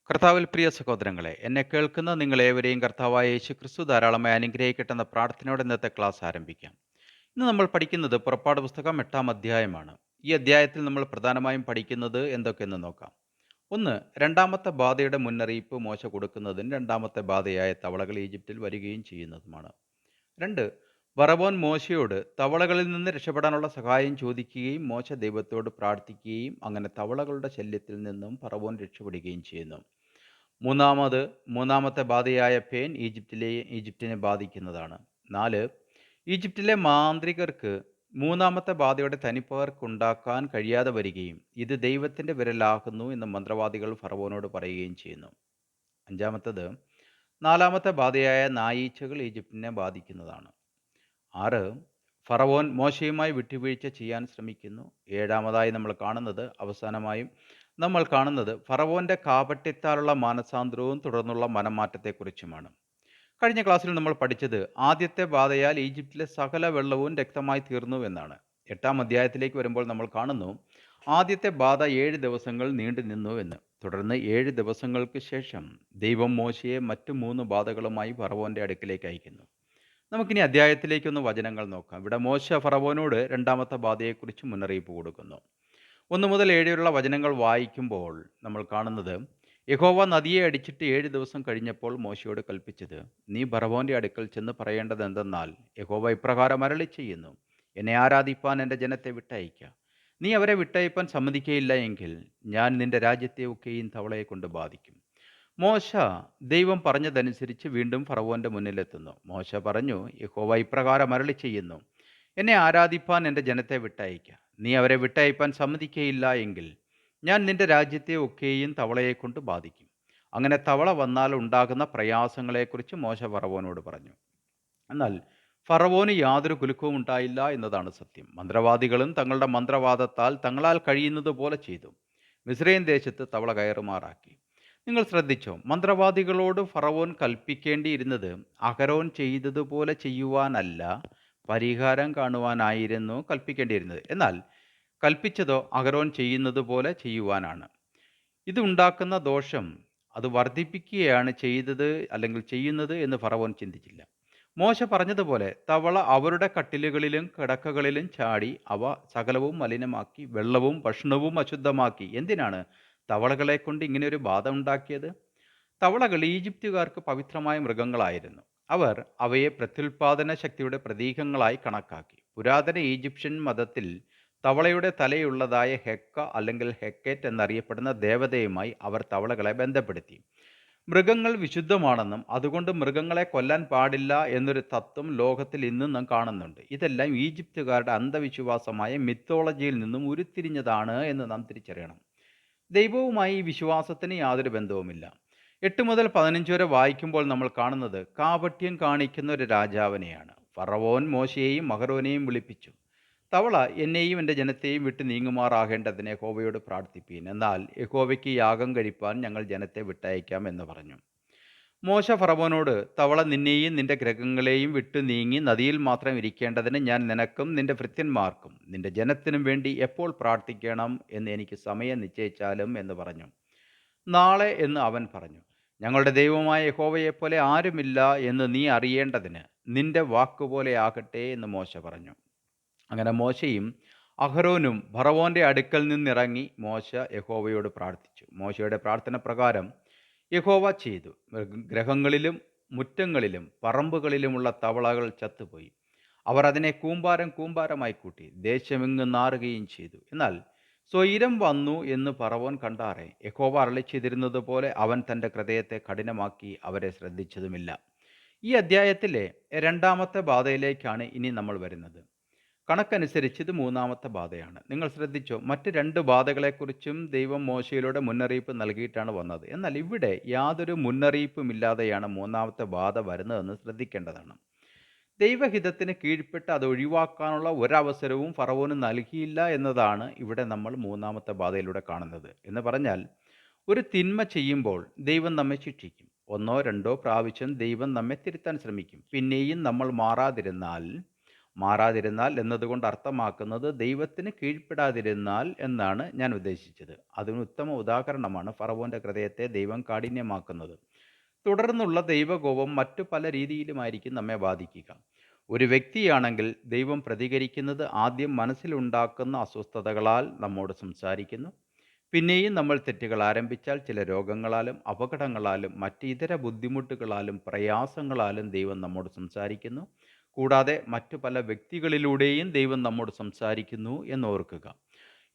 കർത്താവിൽ പ്രിയ സഹോദരങ്ങളെ, എന്നെ കേൾക്കുന്ന നിങ്ങളേവരെയും കർത്താവായ യേശുക്രിസ്തു ധാരാളമായി അനുഗ്രഹിക്കട്ടെ എന്ന പ്രാർത്ഥനയോടെ ഇന്നത്തെ ക്ലാസ് ആരംഭിക്കാം. ഇന്ന് നമ്മൾ പഠിക്കുന്നത് പുറപ്പാട് പുസ്തകം 8-ാം അധ്യായമാണ്. ഈ അധ്യായത്തിൽ നമ്മൾ പ്രധാനമായും പഠിക്കുന്നത് എന്തൊക്കെയെന്ന് നോക്കാം. ഒന്ന്, രണ്ടാമത്തെ ബാധയുടെ മുന്നറിയിപ്പ് മോശ കൊടുക്കുന്നതിന് രണ്ടാമത്തെ ബാധയായ തവളകൾ ഈജിപ്തിൽ വരികയും ചെയ്യുന്നതുമാണ്. 2, ഫറവോൻ മോശയോട് തവളകളിൽ നിന്ന് രക്ഷപ്പെടാനുള്ള സഹായം ചോദിക്കുകയും മോശ ദൈവത്തോട് പ്രാർത്ഥിക്കുകയും അങ്ങനെ തവളകളുടെ ശല്യത്തിൽ നിന്നും ഫറവോൻ രക്ഷപ്പെടുകയും ചെയ്യുന്നു. മൂന്നാമത്തെ ബാധയായ പേൻ ഈജിപ്തിനെ ബാധിക്കുന്നതാണ്. 4, ഈജിപ്തിലെ മാന്ത്രികർക്ക് മൂന്നാമത്തെ ബാധയുടെ തനിപ്പകർപ്പുണ്ടാക്കാൻ കഴിയാതെ വരികയും ഇത് ദൈവത്തിൻ്റെ വിരലാകുന്നു എന്ന് മന്ത്രവാദികൾ ഫറവോനോട് പറയുകയും ചെയ്യുന്നു. അഞ്ചാമത്തത്, നാലാമത്തെ ബാധയായ നായീച്ചകൾ ഈജിപ്തിനെ ബാധിക്കുന്നതാണ്. 6, ഫറവോൻ മോശയുമായി വിട്ടുവീഴ്ച ചെയ്യാൻ ശ്രമിക്കുന്നു. ഏഴാമതായി അവസാനമായും നമ്മൾ കാണുന്നത് ഫറവോൻ്റെ കാപട്യത്താലുള്ള മാനസാന്തരവും തുടർന്നുള്ള മനംമാറ്റത്തെക്കുറിച്ചുമാണ്. കഴിഞ്ഞ ക്ലാസ്സിൽ നമ്മൾ പഠിച്ചത് ആദ്യത്തെ ബാധയാൽ ഈജിപ്തിലെ സകല വെള്ളവും രക്തമായി തീർന്നു എന്നാണ്. 8-ാം അധ്യായത്തിലേക്ക് വരുമ്പോൾ നമ്മൾ കാണുന്നു ആദ്യത്തെ ബാധ 7 ദിവസങ്ങൾ നീണ്ടു നിന്നു എന്ന്. തുടർന്ന് 7 ദിവസങ്ങൾക്ക് ശേഷം ദൈവം മോശയെ മറ്റു 3 ബാധകളുമായി ഫറവോൻ്റെ അടുക്കിലേക്ക് അയക്കുന്നു. നമുക്കിനി അധ്യായത്തിലേക്കൊന്ന് വചനങ്ങൾ നോക്കാം. ഇവിടെ മോശ ഫറവോനോട് രണ്ടാമത്തെ ബാധയെക്കുറിച്ച് മുന്നറിയിപ്പ് കൊടുക്കുന്നു. 1 മുതൽ 7 വരെയുള്ള വചനങ്ങൾ വായിക്കുമ്പോൾ നമ്മൾ കാണുന്നത്, യഹോവ നദിയെ അടിച്ചിട്ട് 7 ദിവസം കഴിഞ്ഞപ്പോൾ മോശയോട് കൽപ്പിച്ചത്, നീ ഫറവോൻ്റെ അടുക്കൽ ചെന്ന് പറയേണ്ടത് എന്തെന്നാൽ, യഹോവ ഇപ്രകാരം അരുളി ചെയ്യുന്നു, എന്നെ ആരാധിപ്പാൻ എൻ്റെ ജനത്തെ വിട്ടയയ്ക്ക. നീ അവരെ വിട്ടയപ്പാൻ സമ്മതിക്കയില്ല എങ്കിൽ ഞാൻ നിന്റെ രാജ്യത്തെ ഒക്കെയും തവളയെ കൊണ്ട് ബാധിക്കും. മോശ ദൈവം പറഞ്ഞതനുസരിച്ച് വീണ്ടും ഫറവോൻ്റെ മുന്നിലെത്തുന്നു. മോശ പറഞ്ഞു, യഹോവ ഇപ്രകാരം അരുളി ചെയ്യുന്നു, എന്നെ ആരാധിപ്പാൻ എൻ്റെ ജനത്തെ വിട്ടയയ്ക്ക. നീ അവരെ വിട്ടയപ്പാൻ സമ്മതിക്കയില്ല എങ്കിൽ ഞാൻ നിന്റെ രാജ്യത്തെ ഒക്കെയും തവളയെക്കൊണ്ട് ബാധിക്കും. അങ്ങനെ തവള വന്നാൽ ഉണ്ടാകുന്ന പ്രയാസങ്ങളെക്കുറിച്ച് മോശ ഫറവോനോട് പറഞ്ഞു. എന്നാൽ ഫറവോന് യാതൊരു കുലുക്കവും ഉണ്ടായില്ല എന്നതാണ് സത്യം. മന്ത്രവാദികളും തങ്ങളുടെ മന്ത്രവാദത്താൽ തങ്ങളാൽ കഴിയുന്നത് പോലെ ചെയ്തു. മിസ്രൈം ദേശത്ത് തവള കയറുമാറാക്കി. നിങ്ങൾ ശ്രദ്ധിച്ചോ, മന്ത്രവാദികളോട് ഫറവോൻ കൽപ്പിക്കേണ്ടിയിരുന്നത് അഹരോൻ ചെയ്തതുപോലെ ചെയ്യുവാനല്ല, പരിഹാരം കാണുവാനായിരുന്നു കൽപ്പിക്കേണ്ടിയിരുന്നത്. എന്നാൽ കൽപ്പിച്ചതോ അഹരോൻ ചെയ്യുന്നത് പോലെ ചെയ്യുവാനാണ്. ഇതുണ്ടാക്കുന്ന ദോഷം അത് വർദ്ധിപ്പിക്കുകയാണ് ചെയ്യുന്നത് എന്ന് ഫറവോൻ ചിന്തിച്ചില്ല. മോശ പറഞ്ഞതുപോലെ തവള അവരുടെ കട്ടിലുകളിലും കിടക്കകളിലും ചാടി അവ സകലവും മലിനമാക്കി, വെള്ളവും ഭക്ഷണവും അശുദ്ധമാക്കി. എന്തിനാണ് തവളകളെ കൊണ്ട് ഇങ്ങനെ ഒരു ബാധ ഉണ്ടാക്കിയത്? തവളകൾ ഈജിപ്തുകാർക്ക് പവിത്രമായ മൃഗങ്ങളായിരുന്നു. അവർ അവയെ പ്രത്യുൽപാദന ശക്തിയുടെ പ്രതീകങ്ങളായി കണക്കാക്കി. പുരാതന ഈജിപ്ഷ്യൻ മതത്തിൽ തവളയുടെ തലയുള്ളതായ ഹെക്ക അല്ലെങ്കിൽ ഹെക്കേറ്റ് എന്നറിയപ്പെടുന്ന ദേവതയുമായി അവർ തവളകളെ ബന്ധപ്പെടുത്തി. മൃഗങ്ങൾ വിശുദ്ധമാണെന്നും അതുകൊണ്ട് മൃഗങ്ങളെ കൊല്ലാൻ പാടില്ല എന്നൊരു തത്വം ലോകത്തിൽ ഇന്നും നാം കാണുന്നുണ്ട്. ഇതെല്ലാം ഈജിപ്തുകാരുടെ അന്ധവിശ്വാസമായ മിത്തോളജിയിൽ നിന്നും ഉരുത്തിരിഞ്ഞതാണ് എന്ന് നാം തിരിച്ചറിയണം. ദൈവവുമായി ഈ വിശ്വാസത്തിന് യാതൊരു ബന്ധവുമില്ല. 8 മുതൽ 15 വരെ വായിക്കുമ്പോൾ നമ്മൾ കാണുന്നത് കാപട്യം കാണിക്കുന്ന ഒരു രാജാവിനെയാണ്. ഫറവോൻ മോശയെയും അഹരോനെയും വിളിപ്പിച്ചു, തവള എന്നെയും എൻ്റെ ജനത്തെയും വിട്ട് നീങ്ങുമാറാകേണ്ടതിന് യഹോവയോട് പ്രാർത്ഥിപ്പീൻ, എന്നാൽ യഹോവയ്ക്ക് യാഗം കഴിപ്പാൻ ഞങ്ങൾ ജനത്തെ വിട്ടയക്കാം എന്ന് പറഞ്ഞു. മോശ ഫറവോനോട്, തവള നിന്നെയും നിന്റെ ഗ്രഹങ്ങളെയും വിട്ടു നീങ്ങി നദിയിൽ മാത്രം ഇരിക്കേണ്ടതിന് ഞാൻ നിനക്കും നിന്റെ ഭൃത്യന്മാർക്കും നിന്റെ ജനത്തിനും വേണ്ടി എപ്പോൾ പ്രാർത്ഥിക്കണം എന്ന് എനിക്ക് സമയം നിശ്ചയിച്ചാലും എന്ന് പറഞ്ഞു. നാളെ എന്ന് അവൻ പറഞ്ഞു. ഞങ്ങളുടെ ദൈവമായ യഹോവയെപ്പോലെ ആരുമില്ല എന്ന് നീ അറിയേണ്ടതിന് നിന്റെ വാക്കുപോലെ ആകട്ടെ എന്ന് മോശ പറഞ്ഞു. അങ്ങനെ മോശയും അഹരോനും ഫറവോൻ്റെ അടുക്കൽ നിന്നിറങ്ങി മോശ യഹോവയോട് പ്രാർത്ഥിച്ചു. മോശയുടെ പ്രാർത്ഥന പ്രകാരം യഹോവ ചെയ്തു. ഗ്രഹങ്ങളിലും മുറ്റങ്ങളിലും പറമ്പുകളിലുമുള്ള തവളകൾ ചത്തുപോയി. അവർ അതിനെ കൂമ്പാരം കൂമ്പാരമായി കൂട്ടി ദേശമെങ്ങും നാറുകയും ചെയ്തു. എന്നാൽ സ്വൈരം വന്നു എന്ന് ഫറവോൻ കണ്ടാറെ യഹോവ അരുളി ചെയ്തിരുന്നത് പോലെ അവൻ തൻ്റെ ഹൃദയത്തെ കഠിനമാക്കി അവരെ ശ്രദ്ധിച്ചതുമില്ല. ഈ അധ്യായത്തിലെ രണ്ടാമത്തെ ബാധയിലേക്കാണ് ഇനി നമ്മൾ വരുന്നത്. കണക്കനുസരിച്ച് ഇത് മൂന്നാമത്തെ ബാധയാണ്. നിങ്ങൾ ശ്രദ്ധിച്ചോ, മറ്റ് 2 ബാധകളെക്കുറിച്ചും ദൈവം മോശയിലൂടെ മുന്നറിയിപ്പ് നൽകിയിട്ടാണ് വന്നത്. എന്നാൽ ഇവിടെ യാതൊരു മുന്നറിയിപ്പുമില്ലാതെയാണ് മൂന്നാമത്തെ ബാധ വരുന്നതെന്ന് ശ്രദ്ധിക്കേണ്ടതാണ്. ദൈവഹിതത്തിന് കീഴ്പ്പെട്ട് അത് ഒഴിവാക്കാനുള്ള ഒരവസരവും ഫറവോന് നൽകിയില്ല എന്നതാണ് ഇവിടെ നമ്മൾ മൂന്നാമത്തെ ബാധയിലൂടെ കാണുന്നത്. എന്ന് പറഞ്ഞാൽ, ഒരു തിന്മ ചെയ്യുമ്പോൾ ദൈവം നമ്മെ ശിക്ഷിക്കും. 1 2 പ്രാവശ്യം ദൈവം നമ്മെ തിരുത്താൻ ശ്രമിക്കും. പിന്നെയും നമ്മൾ മാറാതിരുന്നാൽ മാറാതിരുന്നാൽ എന്നതുകൊണ്ട് അർത്ഥമാക്കുന്നത് ദൈവത്തിന് കീഴ്പ്പെടാതിരുന്നാൽ എന്നാണ് ഞാൻ ഉദ്ദേശിച്ചത്. അതിന് ഉത്തമ ഉദാഹരണമാണ് ഫറവോന്റെ ഹൃദയത്തെ ദൈവം കാഠിന്യമാക്കുന്നത്. തുടർന്നുള്ള ദൈവകോപം മറ്റു പല രീതിയിലുമായിരിക്കും നമ്മെ ബാധിക്കുക. ഒരു വ്യക്തിയാണെങ്കിൽ ദൈവം പ്രതികരിക്കുന്നത് ആദ്യം മനസ്സിലുണ്ടാക്കുന്ന അസ്വസ്ഥതകളാൽ നമ്മോട് സംസാരിക്കുന്നു. പിന്നെയും നമ്മൾ തെറ്റുകൾ ആരംഭിച്ചാൽ ചില രോഗങ്ങളാലും അപകടങ്ങളാലും മറ്റ് ഇതര ബുദ്ധിമുട്ടുകളാലും പ്രയാസങ്ങളാലും ദൈവം നമ്മോട് സംസാരിക്കുന്നു. കൂടാതെ മറ്റു പല വ്യക്തികളിലൂടെയും ദൈവം നമ്മോട് സംസാരിക്കുന്നു എന്നോർക്കുക.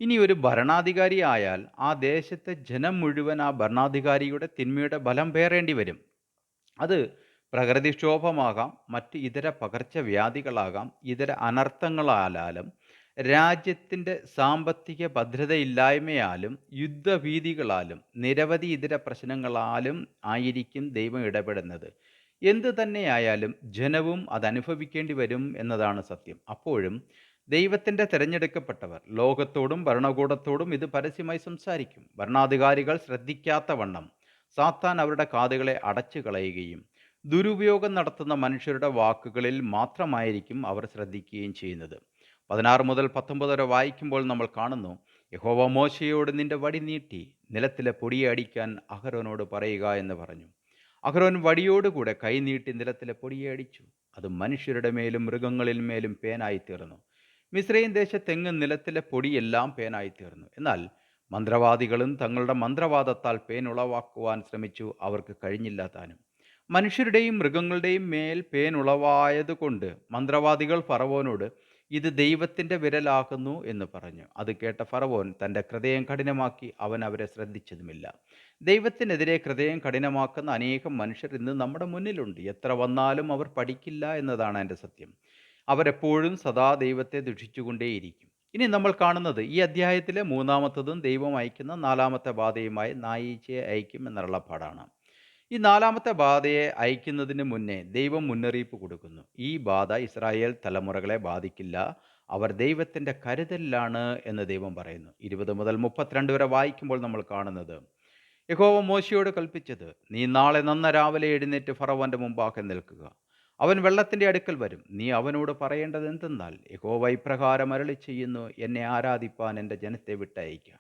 ഇനി ഒരു ഭരണാധികാരി ആയാൽ ആ ദേശത്തെ ജനം മുഴുവൻ ആ ഭരണാധികാരിയുടെ തിന്മയുടെ ബലം പേറേണ്ടി വരും. അത് പ്രകൃതിക്ഷോഭമാകാം, മറ്റ് ഇതര പകർച്ചവ്യാധികളാകാം, ഇതര അനർത്ഥങ്ങളാലാലും രാജ്യത്തിൻ്റെ സാമ്പത്തിക ഭദ്രതയില്ലായ്മയാലും യുദ്ധഭീതികളാലും നിരവധി ഇതര പ്രശ്നങ്ങളാലും ആയിരിക്കും ദൈവം ഇടപെടുന്നത്. എന്തു തന്നെയായാലും ജനവും അതനുഭവിക്കേണ്ടി വരും എന്നതാണ് സത്യം. അപ്പോഴും ദൈവത്തിൻ്റെ തിരഞ്ഞെടുക്കപ്പെട്ടവർ ലോകത്തോടും ഭരണകൂടത്തോടും ഇത് പരസ്യമായി സംസാരിക്കും. ഭരണാധികാരികൾ ശ്രദ്ധിക്കാത്ത വണ്ണം സാത്താൻ അവരുടെ കാതുകളെ അടച്ചു കളയുകയും ദുരുപയോഗം നടത്തുന്ന മനുഷ്യരുടെ വാക്കുകളിൽ മാത്രമായിരിക്കും അവർ ശ്രദ്ധിക്കുകയും ചെയ്യുന്നത്. 16 മുതൽ 19 വരെ വായിക്കുമ്പോൾ നമ്മൾ കാണുന്നു, യഹോവ മോശയോട് നിന്റെ വടി നീട്ടി നിലത്തിലെ പൊടിയെ അടിക്കാൻ അഹരോനോട് പറയുക എന്ന് പറഞ്ഞു. അഹരോൻ വടിയോടുകൂടെ കൈ നീട്ടി നിലത്തിലെ പൊടിയെ അടിച്ചു. അത് മനുഷ്യരുടെ മേലും മൃഗങ്ങളിൽ മേലും പേനായി തീർന്നു. മിസ്രയീം ദേശത്തെങ്ങും നിലത്തിലെ പൊടിയെല്ലാം പേനായി തീർന്നു. എന്നാൽ മന്ത്രവാദികളും തങ്ങളുടെ മന്ത്രവാദത്താൽ പേൻ ഉളവാക്കുവാൻ ശ്രമിച്ചു. അവർക്ക് കഴിഞ്ഞില്ല താനും. മനുഷ്യരുടെയും മൃഗങ്ങളുടെയും മേൽ പേൻ ഉളവായതുകൊണ്ട് മന്ത്രവാദികൾ ഫറവോനോട് ഇത് ദൈവത്തിൻ്റെ വിരലാകുന്നു എന്ന് പറഞ്ഞു. അത് കേട്ട ഫറവോൻ തൻ്റെ ഹൃദയം കഠിനമാക്കി. അവൻ അവരെ ശ്രദ്ധിച്ചതുമില്ല. ദൈവത്തിനെതിരെ ഹൃദയം കഠിനമാക്കുന്ന അനേകം മനുഷ്യർ ഇന്ന് നമ്മുടെ മുന്നിലുണ്ട്. എത്ര വന്നാലും അവർ പഠിക്കില്ല എന്നതാണ് എൻ്റെ സത്യം. അവരെപ്പോഴും സദാ ദൈവത്തെ ദുഷിച്ചുകൊണ്ടേയിരിക്കും. ഇനി നമ്മൾ കാണുന്നത് ഈ അധ്യായത്തിലെ മൂന്നാമത്തതും ദൈവം അയക്കുന്ന നാലാമത്തെ ബാധയുമായി നായീച്ചയെ അയക്കും എന്നുള്ളപാടാണ്. ഈ നാലാമത്തെ ബാധയെ അയക്കുന്നതിന് മുന്നേ ദൈവം മുന്നറിയിപ്പ് കൊടുക്കുന്നു. ഈ ബാധ ഇസ്രായേൽ തലമുറകളെ ബാധിക്കില്ല. അവർ ദൈവത്തിൻ്റെ കരുതലിലാണ് എന്ന് ദൈവം പറയുന്നു. 20 മുതൽ 32 വരെ വായിക്കുമ്പോൾ നമ്മൾ കാണുന്നത്, യഹോവ മോശയോട് കൽപ്പിച്ചത്, നീ നാളെ നന്ന രാവിലെ എഴുന്നേറ്റ് ഫറവോന്റെ മുമ്പാകെ നിൽക്കുക. അവൻ വെള്ളത്തിൻ്റെ അടുക്കൽ വരും. നീ അവനോട് പറയേണ്ടത് എന്തെന്നാൽ, യഹോവ ഇപ്രകാരം അരുളി ചെയ്യുന്നു, എന്നെ ആരാധിപ്പാൻ എൻ്റെ ജനത്തെ വിട്ടയക്കുക.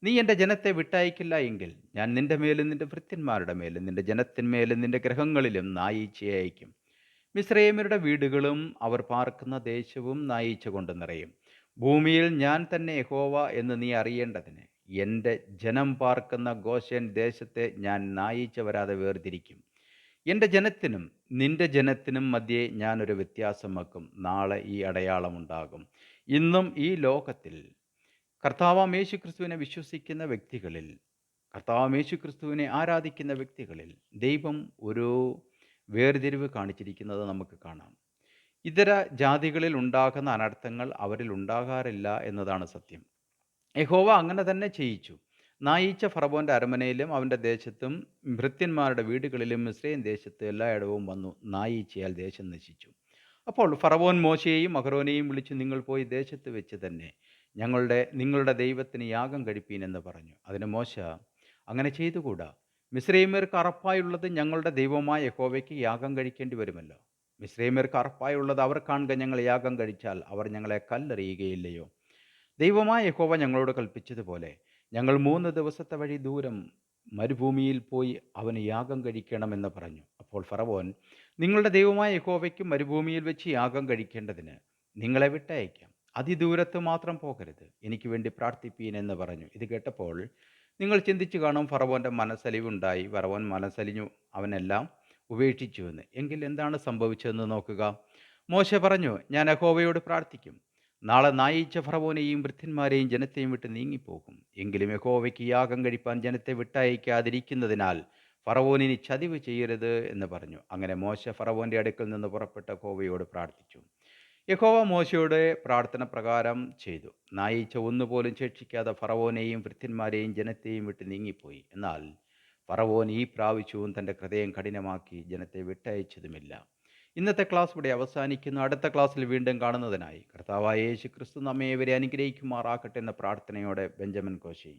നീ എൻ്റെ ജനത്തെ വിട്ടയക്കില്ല എങ്കിൽ ഞാൻ നിന്റെ മേലും നിന്റെ ഭൃത്യന്മാരുടെ മേലും നിന്റെ ജനത്തിന്മേലും നിന്റെ ഗ്രഹങ്ങളിലും നായീച്ചയെ അയക്കും. മിസ്രയീമ്യരുടെ വീടുകളും അവർ പാർക്കുന്ന ദേശവും നായീച്ച കൊണ്ട് നിറയും. ഭൂമിയിൽ ഞാൻ തന്നെ യഹോവ എന്ന് നീ അറിയേണ്ടതിന് എൻ്റെ ജനം പാർക്കുന്ന ഗോശേൻ ദേശത്തെ ഞാൻ നായീച്ച വരാതെ വേർതിരിക്കും. എൻ്റെ ജനത്തിനും നിന്റെ ജനത്തിനും മധ്യേ ഞാനൊരു വ്യത്യാസം വെക്കും. നാളെ ഈ അടയാളമുണ്ടാകും. ഇന്നും ഈ ലോകത്തിൽ കർത്താവാം യേശുക്രിസ്തുവിനെ വിശ്വസിക്കുന്ന വ്യക്തികളിൽ, കർത്താവാം യേശുക്രിസ്തുവിനെ ആരാധിക്കുന്ന വ്യക്തികളിൽ ദൈവം ഒരു വേർതിരിവ് കാണിച്ചിരിക്കുന്നത് നമുക്ക് കാണാം. ഇതര ജാതികളിൽ ഉണ്ടാകുന്ന അനർത്ഥങ്ങൾ അവരിൽ ഉണ്ടാകാറില്ല എന്നതാണ് സത്യം. യഹോവ അങ്ങനെ തന്നെ ചെയ്യിച്ചു. നായീച്ച ഫറവോന്റെ അരമനയിലും അവൻ്റെ ദേശത്തും ഭൃത്യന്മാരുടെ വീടുകളിലും മിസ്രയീം ദേശത്ത് എല്ലായിടവും വന്നു. നായീച്ചയാൽ ദേശം നശിച്ചു. അപ്പോൾ ഫറവോൻ മോശയെയും അഹരോനെയും വിളിച്ചു, നിങ്ങൾ പോയി ദേശത്ത് വെച്ച് തന്നെ നിങ്ങളുടെ ദൈവത്തിന് യാഗം കഴിപ്പീൻ എന്ന് പറഞ്ഞു. അതിന് മോശ, അങ്ങനെ ചെയ്തുകൂടാ. മിസ്രയീമ്യർക്ക് അറപ്പായുള്ളത് ഞങ്ങളുടെ ദൈവമായ യഹോവയ്ക്ക് യാഗം കഴിക്കേണ്ടി വരുമല്ലോ. മിസ്രയീമ്യർക്ക് അറപ്പായുള്ളത് അവർ കാണുക. ഞങ്ങൾ യാഗം കഴിച്ചാൽ അവർ ഞങ്ങളെ കല്ലെറിയുകയില്ലയോ? ദൈവമായ യഹോവ ഞങ്ങളോട് കൽപ്പിച്ചതുപോലെ ഞങ്ങൾ 3 ദിവസത്തെ വഴി ദൂരം മരുഭൂമിയിൽ പോയി അവന് യാഗം കഴിക്കണമെന്ന് പറഞ്ഞു. അപ്പോൾ ഫറവോൻ, നിങ്ങളുടെ ദൈവമായ യഹോവയ്ക്ക് മരുഭൂമിയിൽ വെച്ച് യാഗം കഴിക്കേണ്ടതിന് നിങ്ങളെ വിട്ടയക്കാം. അതിദൂരത്ത് മാത്രം പോകരുത്. എനിക്ക് വേണ്ടി പ്രാർത്ഥിപ്പീൻ എന്ന് പറഞ്ഞു. ഇത് കേട്ടപ്പോൾ നിങ്ങൾ ചിന്തിച്ചു കാണും, ഫറവോൻ്റെ മനസ്സലിവുണ്ടായി. ഫറവോൻ മനസ്സലിഞ്ഞു, അവനെല്ലാം ഉപേക്ഷിച്ചുവെന്ന്. എങ്കിൽ എന്താണ് സംഭവിച്ചതെന്ന് നോക്കുക. മോശ പറഞ്ഞു, ഞാൻ യഹോവയോട് പ്രാർത്ഥിക്കും. നാളെ നായീച്ച ഫറവോനെയും വൃദ്ധന്മാരെയും ജനത്തെയും വിട്ട് നീങ്ങിപ്പോകും. എങ്കിലും യഹോവയ്ക്ക് യാഗം കഴിപ്പാൻ ജനത്തെ വിട്ടയക്കാതിരിക്കുന്നതിനാൽ ഫറവോനിനി ചതിവ് ചെയ്യരുത് എന്ന് പറഞ്ഞു. അങ്ങനെ മോശ ഫറവോൻ്റെ അടുക്കൽ നിന്ന് പുറപ്പെട്ട യഹോവയോട് പ്രാർത്ഥിച്ചു. യഹോവ മോശയുടെ പ്രാർത്ഥന പ്രകാരം ചെയ്തു. നായീച്ച ഒന്നുപോലും ശേഷിക്കാതെ ഫറവോനെയും വൃദ്ധന്മാരെയും ജനത്തെയും വിട്ട് നീങ്ങിപ്പോയി. എന്നാൽ ഫറവോൻ ഈ പ്രാവശ്യവും തൻ്റെ ഹൃദയം കഠിനമാക്കി ജനത്തെ വിട്ടയച്ചതുമില്ല. ഇന്നത്തെ ക്ലാസ് ഇവിടെ അവസാനിക്കുന്നു. അടുത്ത ക്ലാസ്സിൽ വീണ്ടും കാണുന്നതിനായി കർത്താവായ യേശു ക്രിസ്തു നമ്മെ ഇവരെ അനുഗ്രഹിക്കുമാറാകട്ടെ എന്ന പ്രാർത്ഥനയോടെ ബെഞ്ചമിൻ കോശി.